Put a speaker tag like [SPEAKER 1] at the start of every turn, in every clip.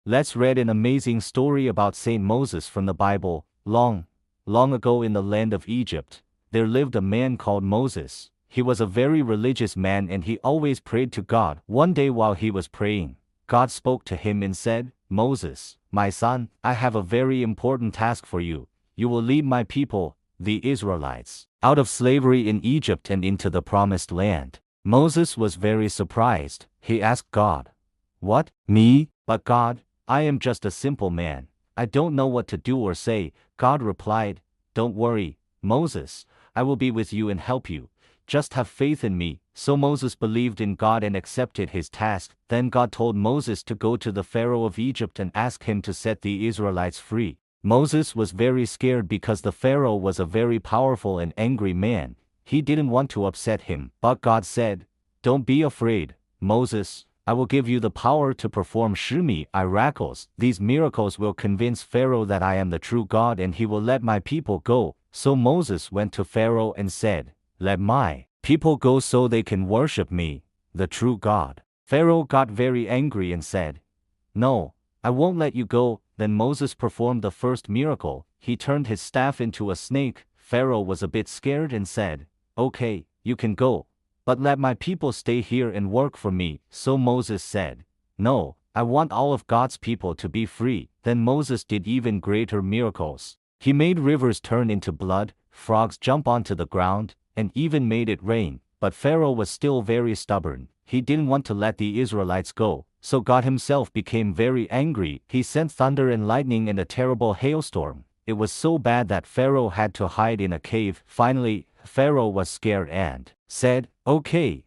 [SPEAKER 1] Let's read an amazing story about Saint Moses from the Bible. Long, long ago in the land of Egypt, there lived a man called Moses. He was a very religious man and he always prayed to God. One day while he was praying, God spoke to him and said, "Moses, my son, I have a very important task for you. You will lead my people, the Israelites, out of slavery in Egypt and into the promised land." Moses was very surprised. He asked God, "What, me?" "But God, I am just a simple man. I don't know what to do or say." God replied, "Don't worry, Moses, I will be with you and help you. Just have faith in me." So Moses believed in God and accepted his task. Then God told Moses to go to the Pharaoh of Egypt and ask him to set the Israelites free. Moses was very scared because the Pharaoh was a very powerful and angry man. He didn't want to upset him. But God said, "Don't be afraid, Moses. I will give you the power to perform miracles. These miracles will convince Pharaoh that I am the true God and he will let my people go." So Moses went to Pharaoh and said, "Let my people go so they can worship me, the true God." Pharaoh got very angry and said, "No, I won't let you go." Then Moses performed the first miracle. He turned his staff into a snake. Pharaoh was a bit scared and said, "Okay, you can go. But let my people stay here and work for me." So Moses said, "No, I want all of God's people to be free." Then Moses did even greater miracles. He made rivers turn into blood, frogs jump onto the ground, and even made it rain. But Pharaoh was still very stubborn. He didn't want to let the Israelites go. So God himself became very angry. He sent thunder and lightning and a terrible hailstorm. It was so bad that Pharaoh had to hide in a cave. Finally, Pharaoh was scared and said, Okay,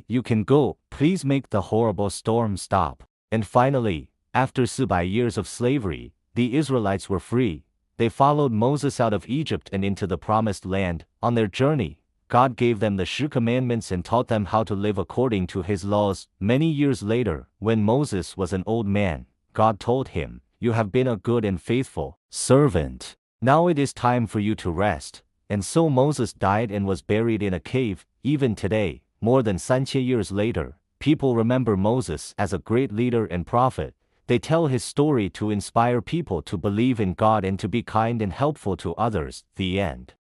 [SPEAKER 1] you can go. Please make the horrible storm stop." And finally, after 400 years of slavery, the Israelites were free. They followed Moses out of Egypt and into the promised land. On their journey, God gave them the 10 commandments and taught them how to live according to his laws. Many years later, when Moses was an old man, God told him, "You have been a good and faithful servant. Now it is time for you to rest." And so Moses died and was buried in a cave. Even today, more than 300 years later, people remember Moses as a great leader and prophet. They tell his story to inspire people to believe in God and to be kind and helpful to others. The end.